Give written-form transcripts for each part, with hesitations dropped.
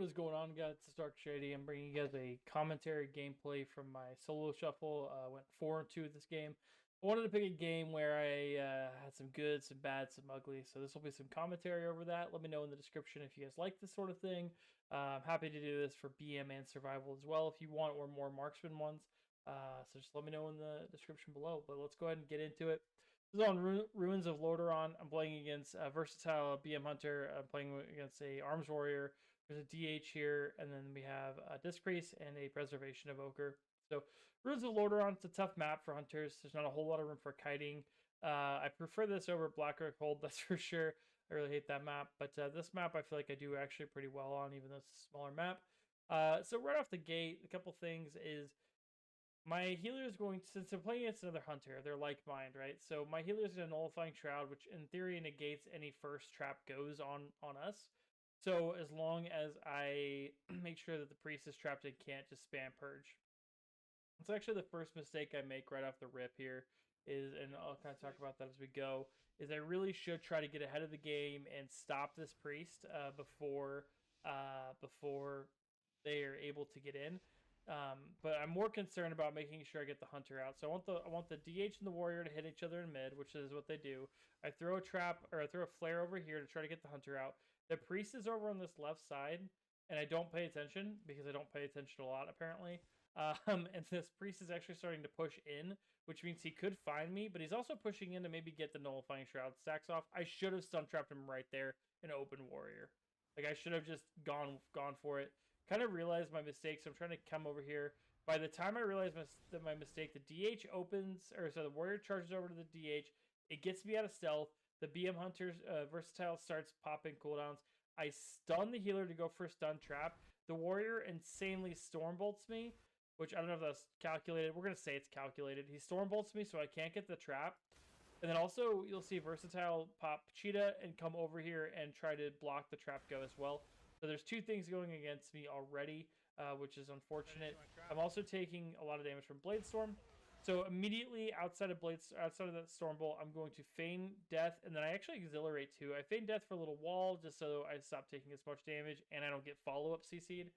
what is going on, guys? It's Dark Shady. I'm bringing you guys a commentary gameplay from my solo shuffle. Went 4-2 with this game. I wanted to pick a game where I had some good, some bad, some ugly. So this will be some commentary over that. Let me know in the description if you guys like this sort of thing. I'm happy to do this for BM and survival as well if you want, or more marksman ones. So just let me know in the description below. But let's go ahead and get into it. This is on Ruins of Lordaeron. I'm playing against a versatile BM Hunter. I'm playing against a Arms Warrior. There's a DH here, and then we have a Disc Priest and a Preservation Evoker. So Ruins of Lordaeron, it's a tough map for Hunters. There's not a whole lot of room for kiting. I prefer this over Black Rock Hold, that's for sure. I really hate that map, but this map I feel like I do actually pretty well on, even though it's a smaller map. So right off the gate, a couple things is my healer is going to, since I'm playing against another hunter, they're like mind, right? So my healer is going to nullifying shroud, which in theory negates any first trap goes on us. So as long as I make sure that the priest is trapped and can't just spam purge. It's actually the first mistake I make right off the rip here is, and I'll kind of talk about that as we go, is I really should try to get ahead of the game and stop this priest before they are able to get in. But I'm more concerned about making sure I get the hunter out. So I want the DH and the warrior to hit each other in mid, which is what they do. I throw a trap, or I throw a flare over here to try to get the hunter out. The priest is over on this left side, and I don't pay attention because I don't pay attention a lot apparently. And this priest is actually starting to push in, which means he could find me, but he's also pushing in to maybe get the nullifying shroud stacks off. I should have stun trapped him right there in open warrior. Like I should have just gone for it. Kind of realized my mistake, so I'm trying to come over here. By the time I realize my mistake, the DH opens, or so the warrior charges over to the DH. It gets me out of stealth. The BM Hunter's versatile starts popping cooldowns. I stun the healer to go for a stun trap. The warrior insanely stormbolts me, which I don't know if that's calculated. We're going to say it's calculated. He stormbolts me so I can't get the trap. And then also you'll see versatile pop cheetah and come over here and try to block the trap go as well. So there's two things going against me already, which is unfortunate. I'm also taking a lot of damage from Bladestorm. So immediately outside of that Stormbolt, I'm going to feign death, and then I actually exhilarate too. I feign death for a little wall just so I stop taking as much damage and I don't get follow-up CC'd.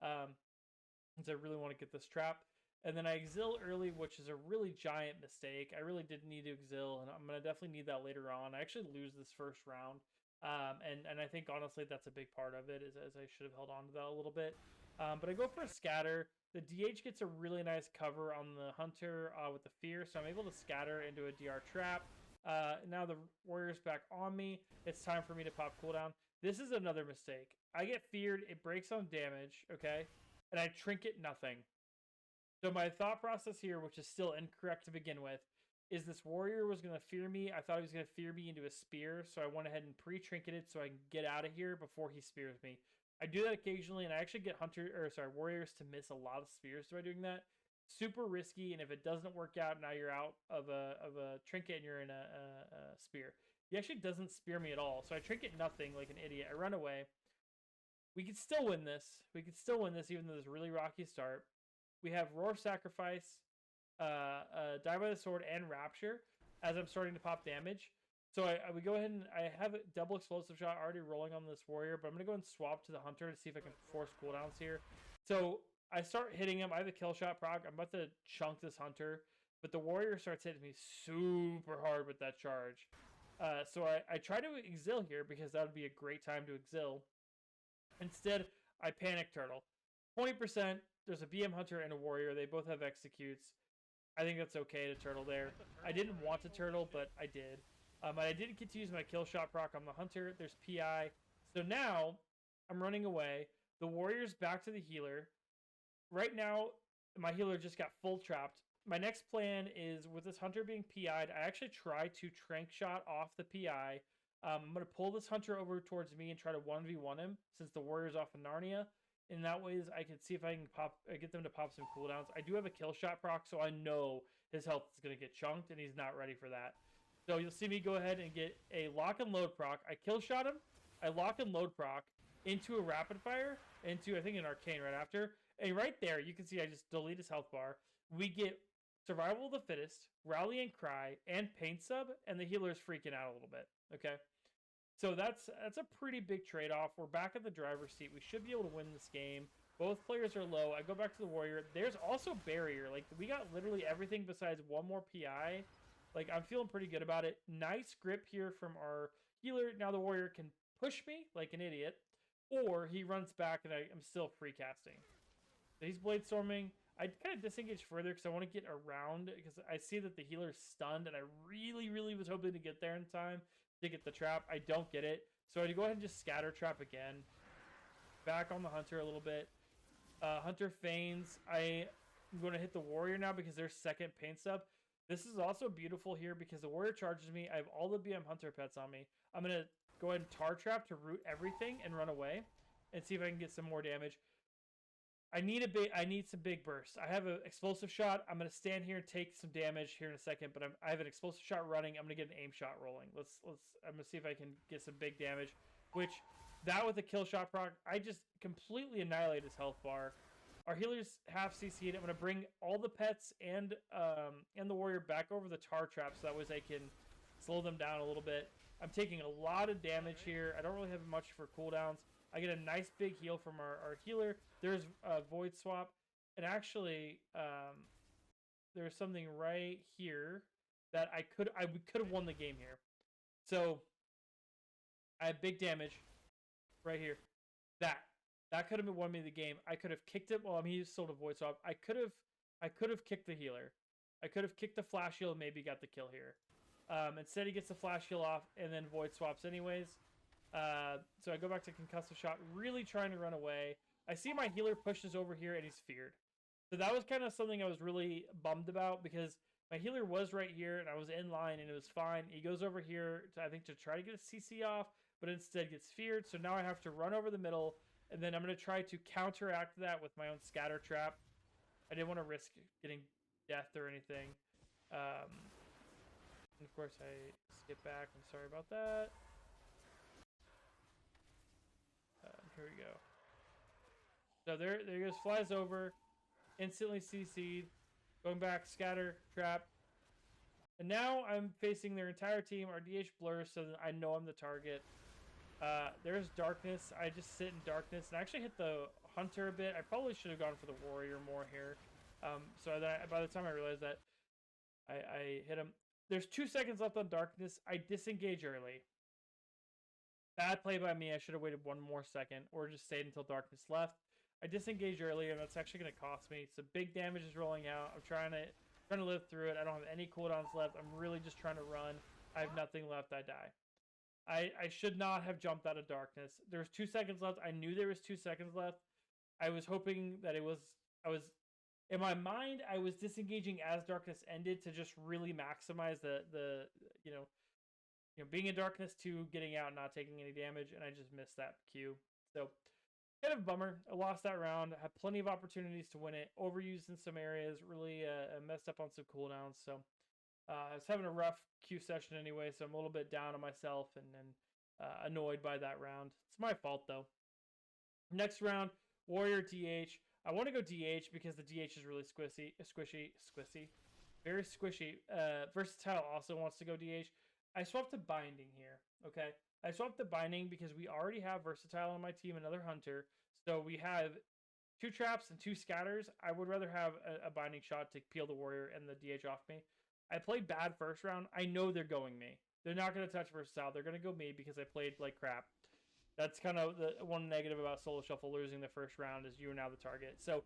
Since I really want to get this trap. And then I exil early, which is a really giant mistake. I really didn't need to exil, and I'm going to definitely need that later on. I actually lose this first round. And I think, honestly, that's a big part of it, as I should have held on to that a little bit. But I go for a scatter. The DH gets a really nice cover on the Hunter with the Fear, so I'm able to scatter into a DR trap. Now the Warrior's back on me. It's time for me to pop cooldown. This is another mistake. I get feared. It breaks on damage, okay? And I trinket nothing. So my thought process here, which is still incorrect to begin with, is this warrior was going to fear me. I thought he was going to fear me into a spear, so I went ahead and pre-trinketed so I can get out of here before he spears me. I do that occasionally, and I actually get warriors to miss a lot of spears by doing that. Super risky, and if it doesn't work out, now you're out of a trinket and you're in a spear. He actually doesn't spear me at all, so I trinket nothing like an idiot. I run away. We could still win this. We could still win this, even though there's a really rocky start. We have Roar Sacrifice, Die by the Sword, and Rapture as I'm starting to pop damage. So we go ahead and I have a double explosive shot already rolling on this warrior, but I'm going to go and swap to the hunter to see if I can force cooldowns here. So I start hitting him. I have a kill shot proc. I'm about to chunk this hunter, but the warrior starts hitting me super hard with that charge. So I try to exil here because that would be a great time to exil. Instead, I panic turtle. 20%, there's a BM hunter and a warrior. They both have executes. I think that's okay to turtle there. I didn't want to turtle, but I did. I did get to use my kill shot proc on the hunter. There's PI. So now I'm running away. The warrior's back to the healer. Right now, my healer just got full trapped. My next plan is, with this hunter being PI'd, I actually try to trank shot off the PI. I'm going to pull this hunter over towards me and try to 1v1 him, since the warrior's off of Narnia. In that ways, I can see if I can get them to pop some cooldowns. I do have a kill shot proc, so I know his health is going to get chunked, and he's not ready for that. So you'll see me go ahead and get a lock and load proc. I kill shot him. I lock and load proc into a rapid fire, into, I think, an arcane right after. And right there, you can see I just delete his health bar. We get Survival of the Fittest, Rally and Cry, and Paint Sub, and the healer is freaking out a little bit. Okay? So that's a pretty big trade-off. We're back at the driver's seat. We should be able to win this game. Both players are low. I go back to the warrior. There's also barrier. Like, we got literally everything besides one more PI. Like, I'm feeling pretty good about it. Nice grip here from our healer. Now the warrior can push me like an idiot, or he runs back and I'm still free casting. So he's blade storming. I kind of disengage further because I want to get around, because I see that the healer's stunned, and I really, really was hoping to get there in time to get the trap. I don't get it. So I go ahead and just scatter trap again. Back on the hunter a little bit. Hunter feigns. I'm going to hit the warrior now because there's second paint sub. This is also beautiful here because the warrior charges me. I have all the BM hunter pets on me. I'm going to go ahead and tar trap to root everything and run away and see if I can get some more damage. I need some big bursts. I have an explosive shot. I'm going to stand here and take some damage here in a second, but I have an explosive shot running. I'm going to get an aim shot rolling. I'm going to see if I can get some big damage, which that with a kill shot proc, I just completely annihilate his health bar. Our healer's half CC'd. I'm going to bring all the pets and the warrior back over the tar trap so that way I can slow them down a little bit. I'm taking a lot of damage here. I don't really have much for cooldowns. I get a nice big heal from our healer. There's a void swap. And actually, there's something right here that we could have won the game here. So I have big damage right here. That could have won me the game. I could have kicked it. Well, I mean, he's still a void swap. I could have kicked the healer. I could have kicked the flash heal and maybe got the kill here. Instead, he gets the flash heal off and then void swaps anyways. So I go back to concussive shot, really trying to run away. I see my healer pushes over here and he's feared. So that was kind of something I was really bummed about because my healer was right here and I was in line and it was fine. He goes over here to, I think, to try to get a CC off, but instead gets feared. So now I have to run over the middle, and then I'm going to try to counteract that with my own scatter trap. I didn't want to risk getting death or anything. And of course, I skip back. I'm sorry about that. Here we go. So there he goes, flies over, instantly CC'd, going back, scatter, trap. And now I'm facing their entire team. Our DH blurs so that I know I'm the target. There's darkness. I just sit in darkness and I actually hit the hunter a bit. I probably should have gone for the warrior more here. So that by the time I realized that, I hit him. There's 2 seconds left on darkness. I disengage early. Bad play by me. I should have waited 1 more second or just stayed until darkness left. I disengaged earlier, and that's actually going to cost me. So big damage is rolling out. I'm trying to live through it. I don't have any cooldowns left. I'm really just trying to run. I have nothing left. I die. I should not have jumped out of darkness. There was 2 seconds left. I knew there was 2 seconds left. I was hoping that in my mind, I was disengaging as darkness ended to just really maximize the being in darkness to getting out and not taking any damage, and I just missed that cue. So kind of a bummer. I lost that round. I had plenty of opportunities to win it. Overused in some areas. Really messed up on some cooldowns. So I was having a rough queue session anyway, so I'm a little bit down on myself and annoyed by that round. It's my fault, though. Next round, Warrior DH. I want to go DH because the DH is really squishy. Very squishy. Versatile also wants to go DH. I swapped to Binding here, okay? I swapped to Binding because we already have Versatile on my team, another Hunter. So we have 2 traps and 2 scatters. I would rather have a Binding shot to peel the Warrior and the DH off me. I played bad first round. I know they're going me. They're not going to touch Versatile. They're going to go me because I played like crap. That's kind of the one negative about Solo Shuffle losing the first round is you are now the target. So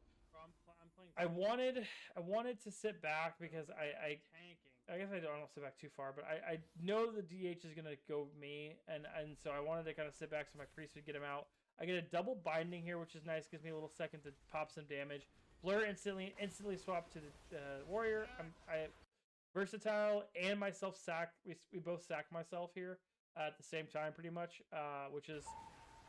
I wanted to sit back because I guess I don't sit back too far, but I know the DH is gonna go me, and so I wanted to kind of sit back so my priest would get him out. I get a double Binding here, which is nice, gives me a little second to pop some damage. Blur instantly swap to the warrior. I Versatile and myself sack. We both sack myself here at the same time, pretty much, which is,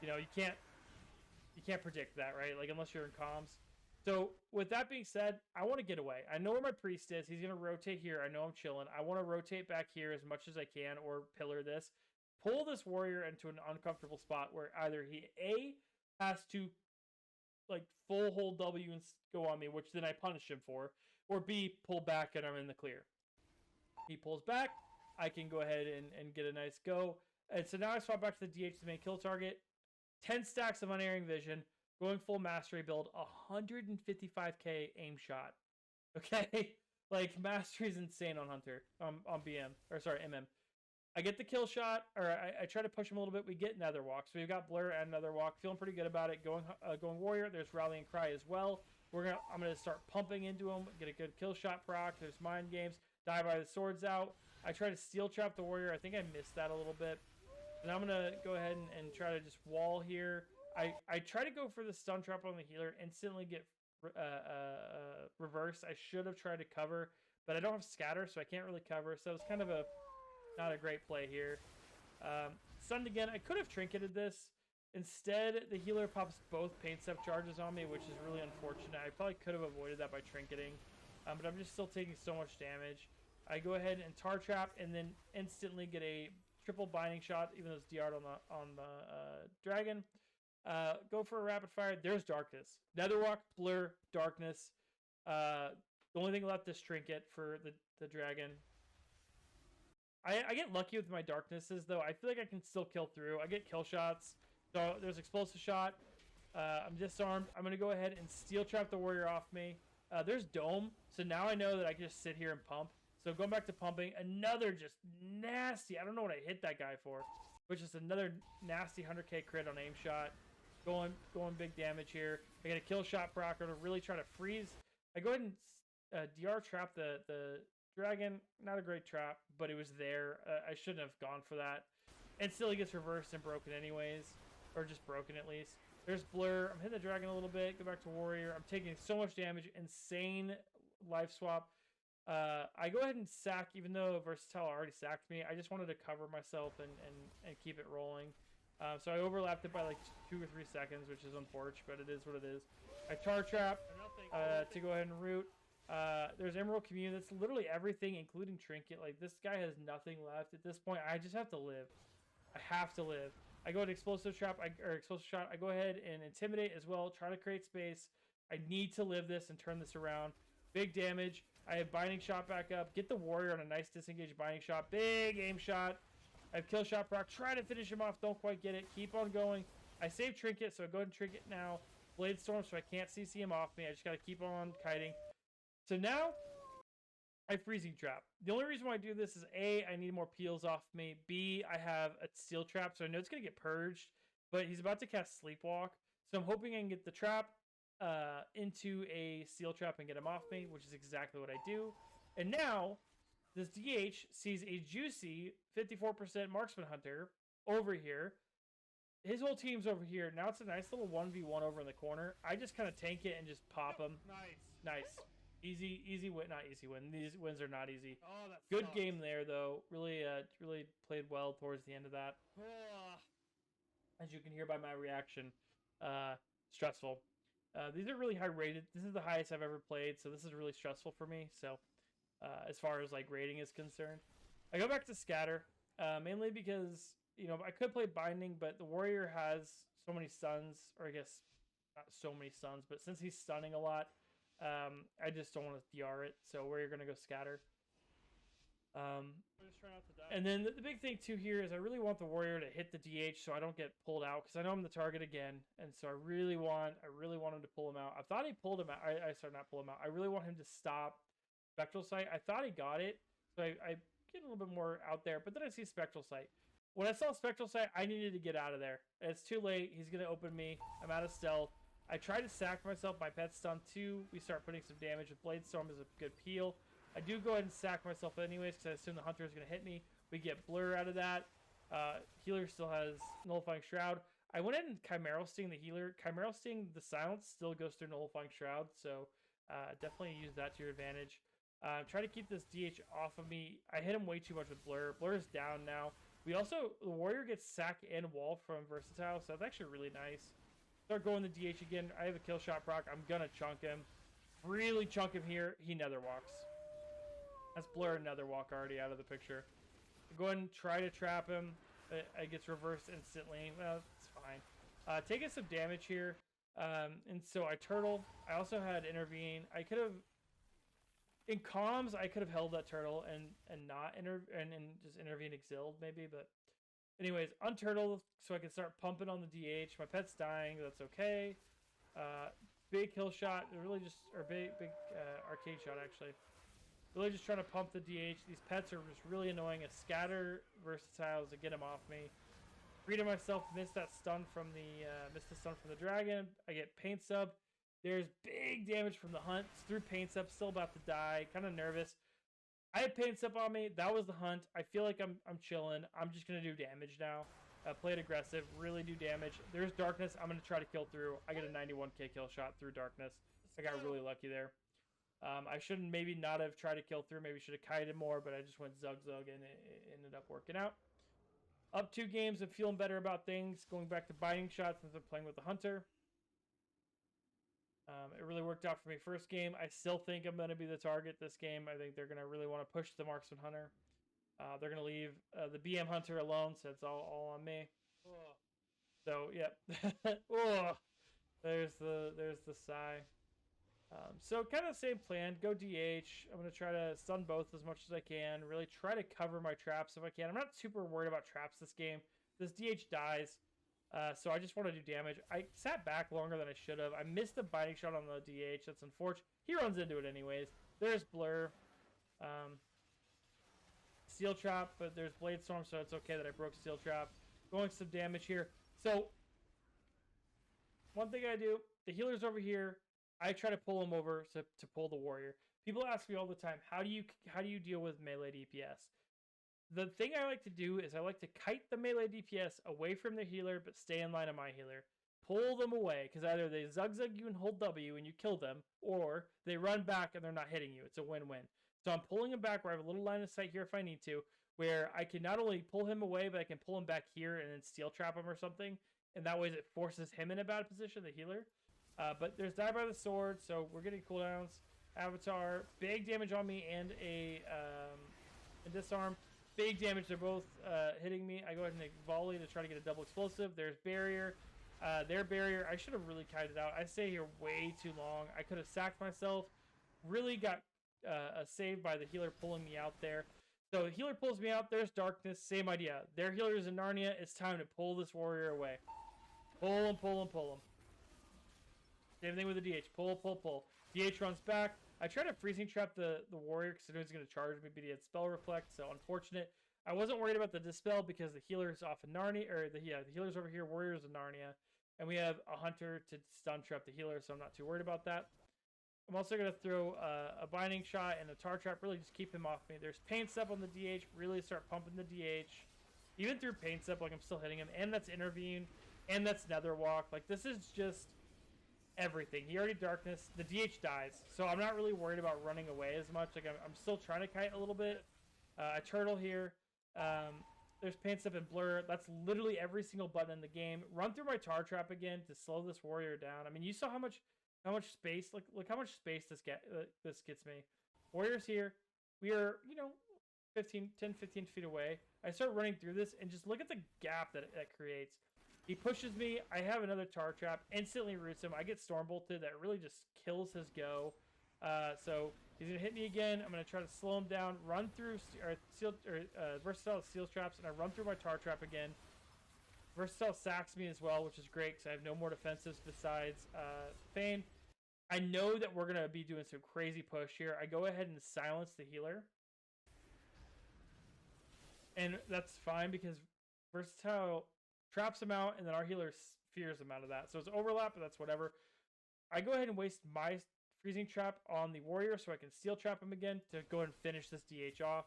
you can't predict that, right? Like unless you're in comms. So with that being said, I want to get away. I know where my priest is. He's going to rotate here. I know I'm chilling. I want to rotate back here as much as I can or pillar this. Pull this warrior into an uncomfortable spot where either he A, has to like full hold W and go on me, which then I punish him for, or B, pull back and I'm in the clear. He pulls back. I can go ahead and get a nice go. And so now I swap back to the DH, the main kill target. 10 stacks of unerring vision, going full mastery build, 155k aim shot. Okay? Like, mastery is insane on Hunter, on BM, or sorry, MM. I get the kill shot, or I try to push him a little bit. We get Nether Walk. So we've got Blur and Nether Walk. Feeling pretty good about it. Going Warrior. There's Rallying Cry as well. I'm gonna start pumping into him. Get a good kill shot proc. There's Mind Games. Die by the swords out. I try to steel trap the Warrior. I think I missed that a little bit. And I'm gonna go ahead and try to just wall here. I try to go for the stun trap on the healer. Instantly get reversed. I should have tried to cover, but I don't have scatter, so I can't really cover. So it's kind of not a great play here. Stunned again. I could have trinketed this. Instead, the healer pops both pain step charges on me, which is really unfortunate. I probably could have avoided that by trinketing, but I'm just still taking so much damage. I go ahead and tar trap, and then instantly get a triple binding shot, even though it's DR'd on the dragon. Go for a rapid fire. There's darkness. Netherwalk, blur, darkness. The only thing left is trinket for the dragon. I get lucky with my darknesses, though. I feel like I can still kill through. I get kill shots. So there's explosive shot. I'm disarmed. I'm going to go ahead and steel trap the warrior off me. There's dome. So now I know that I can just sit here and pump. So going back to pumping, another just nasty. I don't know what I hit that guy for, which is another nasty 100k crit on aim shot. Going big damage here. I get a kill shot proc to really try to freeze. I go ahead and DR trap the dragon. Not a great trap, but it was there. I shouldn't have gone for that. And still he gets reversed and broken anyways. Or just broken at least. There's blur. I'm hitting the dragon a little bit. Go back to warrior. I'm taking so much damage. Insane life swap. I go ahead and sack, even though Versatile already sacked me. I just wanted to cover myself and keep it rolling. So I overlapped it by like 2 or 3 seconds, which is unfortunate, but it is what it is. I tar trap to go ahead and root. There's Emerald Commune. That's literally everything, including Trinket. Like, this guy has nothing left at this point. I just have to live. I have to live. I go to explosive trap, or explosive shot. I go ahead and intimidate as well. Try to create space. I need to live this and turn this around. Big damage. I have binding shot back up. Get the warrior on a nice disengaged binding shot. Big aim shot. I have kill shot proc. Try to finish him off. Don't quite get it. Keep on going. I save trinket, so I go ahead and trinket now. Blade storm, so I can't CC him off me. I just got to keep on kiting. So now I freezing trap. The only reason why I do this is A, I need more peels off me. B, I have a steel trap, so I know it's going to get purged, but he's about to cast Sleepwalk. So I'm hoping I can get the trap into a steel trap and get him off me, which is exactly what I do. And now this DH sees a juicy 54% marksman hunter over here. His whole team's over here. Now it's a nice little 1v1 over in the corner. I just kind of tank it and just pop him. Nice. Easy win. Not easy win. These wins are not easy. Oh, that Good sucks. game there, though. Really played well towards the end of that. As you can hear by my reaction, stressful. These are really high rated. This is the highest I've ever played, so this is really stressful for me. So, as far as like rating is concerned, I go back to scatter, mainly because I could play binding, but the warrior has so many stuns, or I guess not so many stuns, but since he's stunning a lot, I just don't want to DR it. So warrior gonna go scatter. Just try not to die. And then the big thing too here is I really want the warrior to hit the DH so I don't get pulled out, because I know I'm the target again, and so I really want him to pull him out. I thought he pulled him out. I started not pull him out. I really want him to stop Spectral Sight. I thought he got it, so I get a little bit more out there, but then I see Spectral Sight. When I saw Spectral Sight, I needed to get out of there. It's too late. He's gonna open me. I'm out of stealth. I try to sack myself. My pet's stun too. We start putting some damage with Blade Storm as a good peel. I do go ahead and sack myself anyways because I assume the hunter is going to hit me. We get blur out of that. Healer still has Nullifying Shroud. I went ahead and Chimeral Sting the healer. Chimeral Sting, the silence still goes through Nullifying Shroud, so definitely use that to your advantage. Try to keep this DH off of me. I hit him way too much with blur. Blur is down now. The warrior gets sack and wall from Versatile, so that's actually really nice. Start going the DH again. I have a kill shot proc. I'm gonna chunk him. Really chunk him here. He nether walks. That's blur and nether walk already out of the picture. Go ahead and try to trap him. It gets reversed instantly. Well, it's fine. Taking some damage here. And so I turtle. I also had intervene. I could have, in comms, I could have held that turtle and not and just intervene exiled maybe, but Anyways, unturtle so I can start pumping on the DH. My pet's dying. That's okay. Big kill shot. Really just, or big arcade shot actually. Really just trying to pump the DH. These pets are just really annoying. A scatter versatile to get them off me. Freedom myself, missed the stun from the dragon. I get paint sub. There's big damage from the hunt. It's through paint sub, still about to die. Kind of nervous. I had paint sub on me. That was the hunt. I feel like I'm chilling. I'm just gonna do damage now. Play it aggressive. Really do damage. There's darkness. I'm gonna try to kill through. I get a 91k kill shot through darkness. I got really lucky there. I shouldn't maybe not have tried to kill through. Maybe should have kited more, but I just went zug and it ended up working out. Up 2 games, I'm feeling better about things. Going back to biting shots since I'm playing with the hunter. It really worked out for me first game. I still think I'm going to be the target this game. I think they're going to really want to push the marksman hunter. They're going to leave the BM hunter alone, so it's all on me. Oh. So, yep. Oh. There's the sigh. So kind of same plan. Go DH. I'm going to try to stun both as much as I can. Really try to cover my traps if I can. I'm not super worried about traps this game. This DH dies. So I just want to do damage. I sat back longer than I should have. I missed the biting shot on the DH. That's unfortunate. He runs into it anyways. There's Blur. Steel Trap, but there's Blade Storm, so it's okay that I broke Steel Trap. Going some damage here. So, one thing I do, the healer's over here. I try to pull him over to pull the warrior. People ask me all the time, how do you deal with melee DPS? The thing I like to do is I like to kite the melee DPS away from the healer, but stay in line of my healer. Pull them away, because either they zug you and hold W and you kill them, or they run back and they're not hitting you. It's a win-win. So I'm pulling him back where I have a little line of sight here if I need to, where I can not only pull him away, but I can pull him back here and then steel trap him or something. And that way it forces him in a bad position, the healer. But there's Die by the Sword, so we're getting cooldowns. Avatar, big damage on me and a disarm. Big damage, they're both hitting me. I go ahead and volley to try to get a double explosive. There's barrier. Their barrier, I should have really kited out. I stay here way too long. I could have sacked myself. Really got saved by the healer pulling me out there. So the healer pulls me out. There's darkness. Same idea. Their healer is in Narnia. It's time to pull this warrior away. Pull him, pull him, pull him. Same thing with the DH. Pull, pull, pull. DH runs back. I try to freezing trap the warrior because I know he's going to charge me, but he had spell reflect, so unfortunate. I wasn't worried about the dispel because the healer's off in Narnia, or the healer's over here, warrior's in Narnia, and we have a hunter to stun trap the healer, so I'm not too worried about that. I'm also going to throw a binding shot and a tar trap, really just keep him off me. There's paint step on the DH, really start pumping the DH. Even through paint step, like I'm still hitting him, and that's intervene, and that's nether walk. Like this is just everything. He already darkness. The DH dies, so I'm not really worried about running away as much. Like I'm still trying to kite a little bit. I turtle here. There's paint step and blur. That's literally every single button in the game. Run through my tar trap again to slow this warrior down. I mean, you saw how much space. Look how much space this gets me. Warrior's here. We are 10, 15 feet away. I start running through this and just look at the gap that creates. He pushes me. I have another tar trap. Instantly roots him. I get storm bolted. That really just kills his go. So he's gonna hit me again. I'm gonna try to slow him down. Run through versatile steel traps, and I run through my tar trap again. Versatile sacks me as well, which is great because I have no more defensives besides Feign. I know that we're gonna be doing some crazy push here. I go ahead and silence the healer, and that's fine because versatile traps him out, and then our healer fears him out of that. So it's overlap, but that's whatever. I go ahead and waste my freezing trap on the warrior so I can steel trap him again to go ahead and finish this DH off.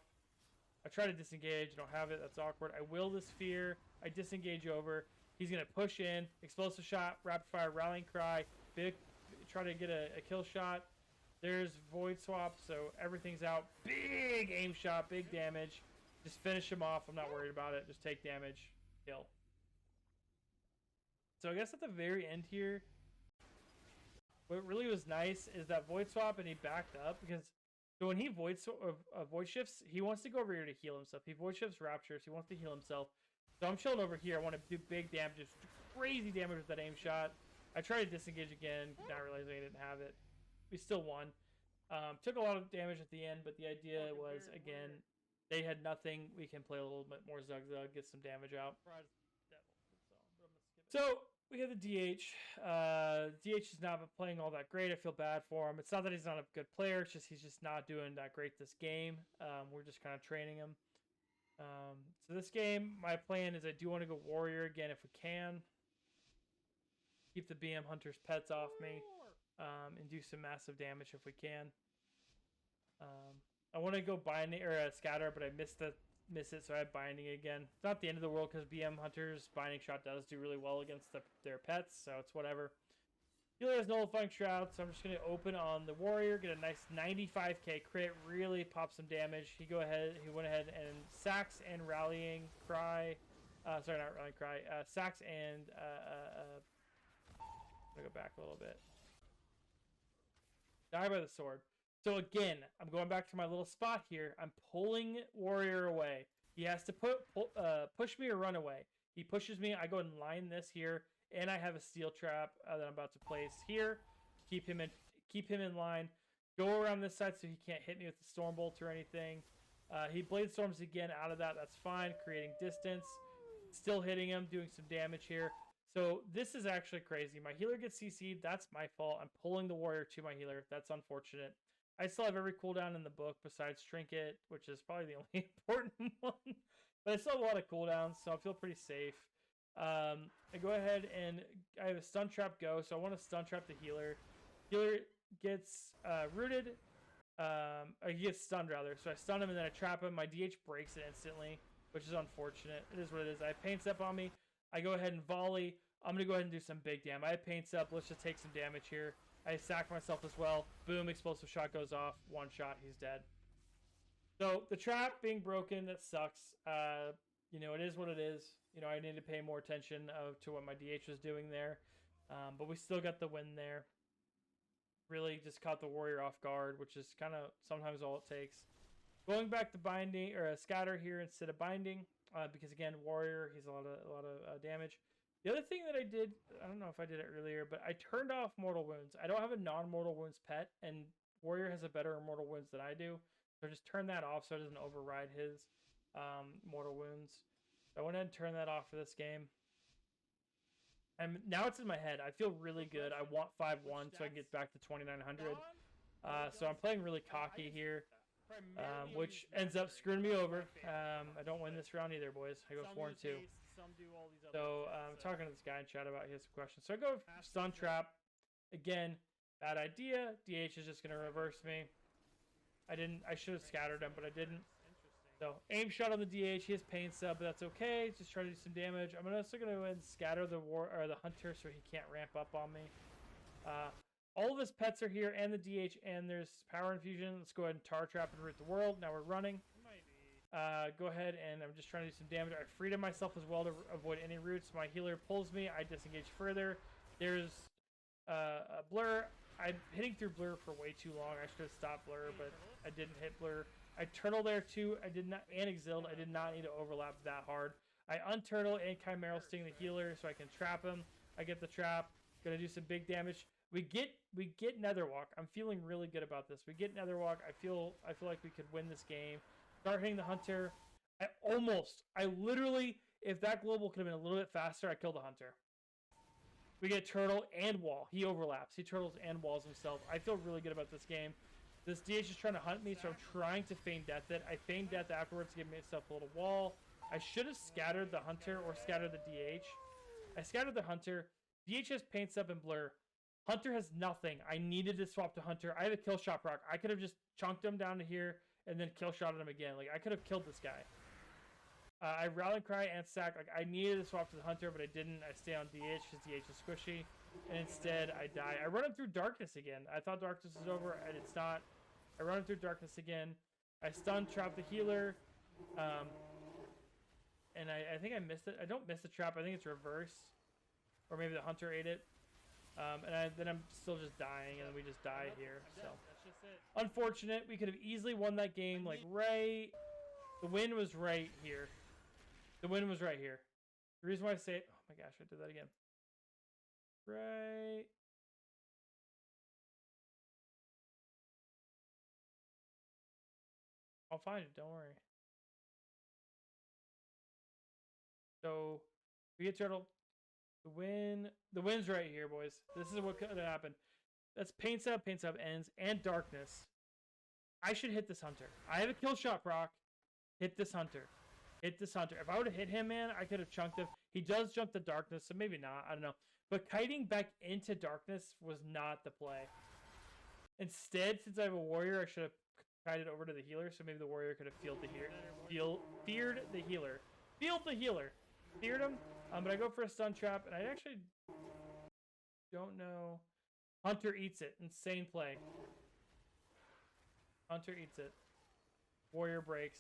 I try to disengage. I don't have it. That's awkward. I will this fear. I disengage over. He's going to push in. Explosive shot. Rapid fire. Rallying cry. Try to get a kill shot. There's void swap, so everything's out. Big aim shot. Big damage. Just finish him off. I'm not worried about it. Just take damage. Kill. So I guess at the very end here, what really was nice is that void swap, and he backed up because so when he void shifts, he wants to go over here to heal himself. He void shifts raptures. He wants to heal himself. So I'm chilling over here. I want to do big damage, just crazy damage with that aim shot. I tried to disengage again, not realizing I didn't have it. We still won. Took a lot of damage at the end, but the idea was again They had nothing. We can play a little bit more Zug Zug, get some damage out. So we have the DH. DH has not been playing all that great. I feel bad for him. It's not that he's not a good player. It's just he's just not doing that great this game. We're just kind of training him. So this game, my plan is I do want to go warrior again if we can. Keep the BM hunters pets off me, and do some massive damage if we can. I want to go binding or scatter, but I miss it, so I have binding again. It's not the end of the world because BM hunters binding shot does do really well against their pets, so it's whatever. Healer has nullifying shroud, so I'm just gonna open on the warrior, get a nice 95k crit, really pop some damage. He went ahead and sacks and rallying cry. Sorry, not rallying cry. Sacks and I'm gonna go back a little bit. Die by the sword. So again, I'm going back to my little spot here. I'm pulling warrior away. He has to push me or run away. He pushes me. I go and line this here, and I have a steel trap that I'm about to place here. Keep him in line. Go around this side so he can't hit me with the storm bolt or anything. He blade storms again out of that. That's fine. Creating distance. Still hitting him. Doing some damage here. So this is actually crazy. My healer gets CC'd. That's my fault. I'm pulling the warrior to my healer. That's unfortunate. I still have every cooldown in the book besides Trinket, which is probably the only important one. But I still have a lot of cooldowns, so I feel pretty safe. I go ahead and I have a stun trap go, so I want to stun trap the healer. Healer gets rooted. He gets stunned, rather. So I stun him and then I trap him. My DH breaks it instantly, which is unfortunate. It is what it is. I have Pain Step on me. I go ahead and volley. I'm going to go ahead and do some big damage. I have Pain Step. Let's just take some damage here. I sack myself as well. Boom, explosive shot goes off. One shot, he's dead. So the trap being broken, that sucks. It is what it is. I need to pay more attention to what my DH was doing there. But we still got the win there. Really just caught the warrior off guard, which is kind of sometimes all it takes. Going back to binding or a scatter here instead of binding, because again, warrior, he's a lot of damage. The other thing that I did, I don't know if I did it earlier, but I turned off Mortal Wounds. I don't have a non-Mortal Wounds pet, and Warrior has a better Mortal Wounds than I do. So I just turned that off so it doesn't override his Mortal Wounds. So I went ahead and turned that off for this game. And now it's in my head. I feel really good. I want 5-1 so I can get back to 2,900. So I'm playing really cocky here, which ends up screwing me over. I don't win this round either, boys. I go 4-2. So I'm talking to this guy in chat about his questions. So I go stun trap. Again, bad idea. DH is just going to reverse me. I should have scattered him, but I didn't. So aim shot on the DH. He has Pain Sub, but that's okay. Just try to do some damage. I'm also going to go ahead and scatter the hunter so he can't ramp up on me. All of his pets are here, and the DH, and there's power infusion. Let's go ahead and tar trap and root the world. Now we're running. Go ahead, and I'm just trying to do some damage. I freed myself as well to avoid any roots. My healer pulls me. I disengage further. There's a blur. I'm hitting through blur for way too long. I should have stopped blur, but I didn't hit blur. I turtle there too. I did not, and exiled. I did not need to overlap that hard. I unturtle and chimeral sting the healer so I can trap him. I get the trap. Gonna do some big damage. We get Netherwalk. I'm feeling really good about this. We get Netherwalk. I feel like we could win this game. Start hitting the hunter. I literally, if that global could have been a little bit faster, I killed the hunter. We get turtle and wall. He overlaps. He turtles and walls himself. I feel really good about this game. This DH is trying to hunt me, so I'm trying to feign death it. I feign death afterwards to give myself a little wall. I should have scattered the hunter or scattered the DH. I scattered the hunter. DH has Pain Step and blur. Hunter has nothing. I needed to swap to hunter. I have a kill shot proc. I could have just chunked him down to here and then kill shotted him again. Like, I could have killed this guy. I rally cry and sack. Like, I needed to swap to the hunter, but I didn't. I stay on DH because DH is squishy. And instead, I die. I run him through darkness again. I thought darkness was over, and it's not. I run him through darkness again. I stun trap the healer. And I think I missed it. I don't miss the trap. I think it's reverse. Or maybe the hunter ate it. Then I'm still just dying, and then we just die here. So unfortunate. We could have easily won that game. Like, right. The win was right here. The win was right here. The reason why I say it. Oh my gosh, I did that again. Right. I'll find it. Don't worry. So we get turtle. The wind's right here, boys. This is what could happen. That's paints up, ends, and darkness. I should hit this hunter. I have a kill shot proc. Hit this hunter. Hit this hunter. If I would have hit him, man, I could have chunked him. He does jump the darkness, so maybe not. I don't know. But kiting back into darkness was not the play. Instead, since I have a warrior, I should have kited over to the healer, so maybe the warrior could have feared the healer. Feared the healer. Feared him. But I go for a stun trap, and I actually don't know. Hunter eats it. Insane play. Hunter eats it. Warrior breaks.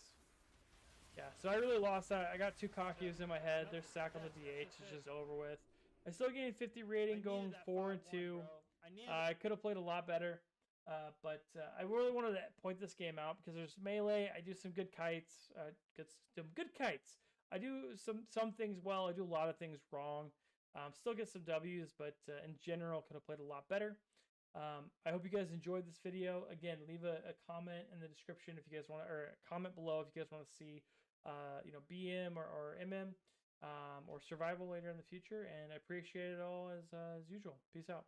Yeah, so I really lost that. I got 2 cockies in my head. Their sack on the DH is just over with. I still gained 50 rating, going 4-2. I could have played a lot better, but I really wanted to point this game out because there's melee. I do some good kites. I do some things well. I do a lot of things wrong. Still get some W's, but in general, could have played a lot better. I hope you guys enjoyed this video. Again, leave a comment in the description if you guys want to, or comment below if you guys want to see, BM or MM, or survival later in the future. And I appreciate it all as usual. Peace out.